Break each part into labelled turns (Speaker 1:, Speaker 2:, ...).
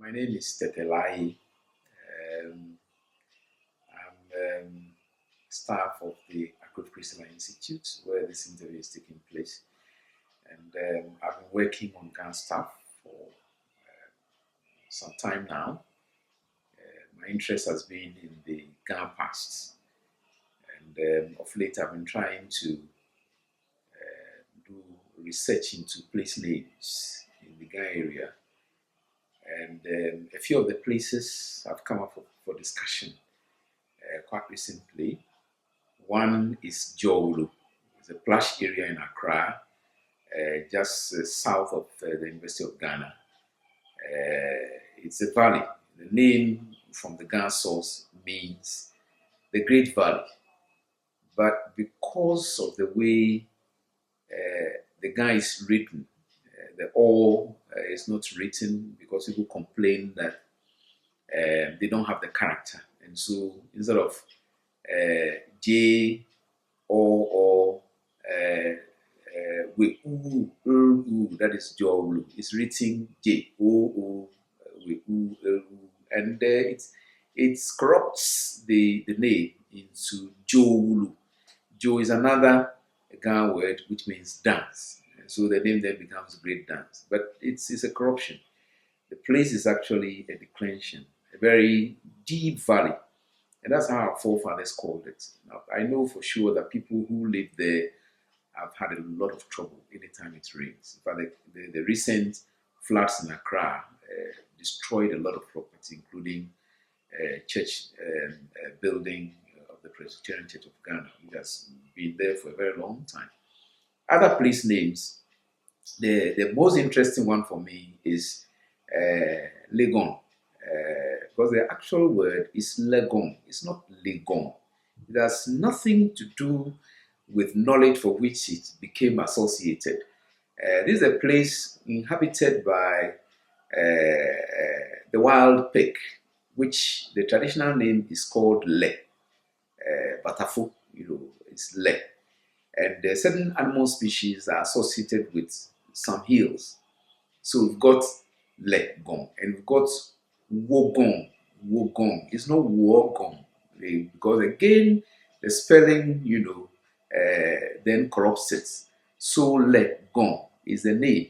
Speaker 1: My name is Tetelai. Um, I'm staff of the Akut Christian Institute where this interview is taking place. And I've been working on Ghana staff for some time now. My interest has been in the Ghana past. And of late, I've been trying to do research into place names in the Ghana area. And a few of the places have come up for discussion quite recently. One is Jowlu. It's a plush area in Accra, just south of the University of Ghana. It's a valley. The name from the Ghana source means the Great Valley. But because of the way the Ghana is written, the O is not written because people complain that they don't have the character. And so instead of J or with that is Jowlu. It's written J O with and it corrupts the name into Jowlu. Jo is another Ghana word which means dance. So the name then becomes Great Dance. But it's a corruption. The place is actually a declension, a very deep valley. And that's how our forefathers called it. Now, I know for sure that people who live there have had a lot of trouble anytime it rains. In fact, the recent floods in Accra destroyed a lot of property, including church building of the Presbyterian Church of Ghana, which has been there for a very long time. Other place names, the most interesting one for me is Legon. Because the actual word is Legon. It's not Legon. It has nothing to do with knowledge for which it became associated. This is a place inhabited by the wild pig, which the traditional name is called Le. Batafo, is Le. And certain animal species are associated with some hills. So we've got Legon and we've got Wogon. Wogon. It's not Wogon. Because again, the spelling, then corrupts it. So Legon is the name.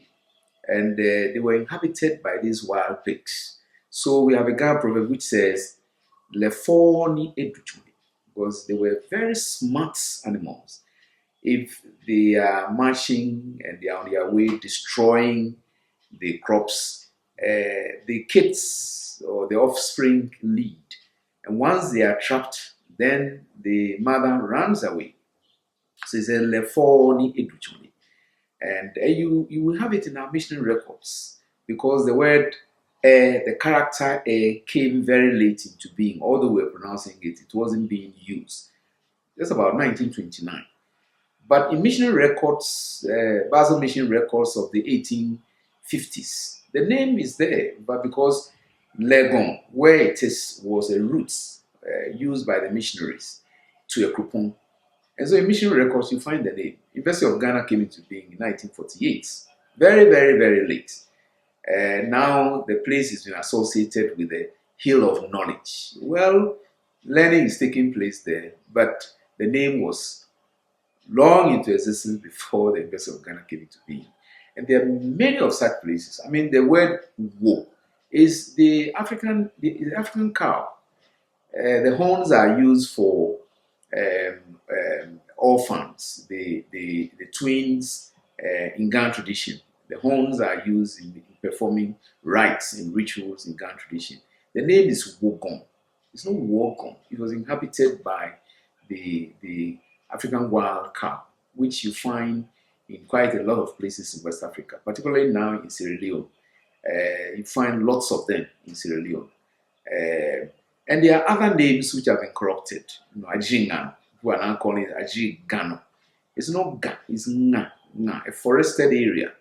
Speaker 1: And they were inhabited by these wild pigs. So we have a Ghana proverb which says, Lefoni educhumi, because they were very smart animals. If they are marching and they are on their way destroying the crops, the kids or the offspring lead. And once they are trapped, then the mother runs away. So it's a lefoni educhumi. And you will have it in our missionary records because the word the character came very late into being. Although we're pronouncing it, it wasn't being used. Just about 1929. But in missionary records, Basel mission records of the 1850s, the name is there, but because Legon, where it is, was a root used by the missionaries to a Krupon. And so in missionary records, you find the name. University of Ghana came into being in 1948. Very, very, very late. Now the place has been associated with the hill of knowledge. Well, learning is taking place there, but the name was long into existence before the University of Ghana came into being. And there are many of such places. I mean, the word wo is the African cow. The horns are used for orphans, the twins in Ghana tradition. The horns are used in performing rites and rituals in Ghana tradition. The name is Wogon. It's not Wogon. It was inhabited by the African wild cow, which you find in quite a lot of places in West Africa, particularly now in Sierra Leone. You find lots of them in Sierra Leone. And there are other names which have been corrupted. Ajingan, who are now calling it Ajigano. It's not Ga, it's Nga, a forested area.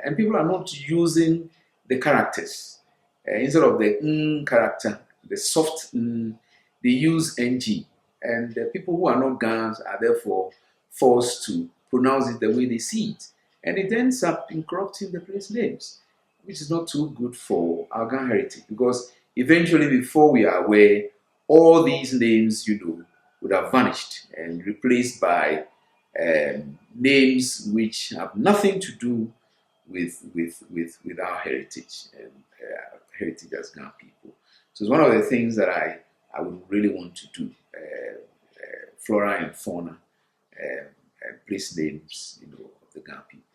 Speaker 1: And people are not using the characters. Instead of the N character, the soft N, they use NG. And the people who are not Ghanaians are therefore forced to pronounce it the way they see it. And it ends up in corrupting the place names. which is not too good for our Ghana heritage, because eventually, before we are aware, all these names, would have vanished and replaced by names which have nothing to do with our heritage and heritage as Ghana people. So it's one of the things that I would really want to do. Flora and fauna and place names, of the Ghana people.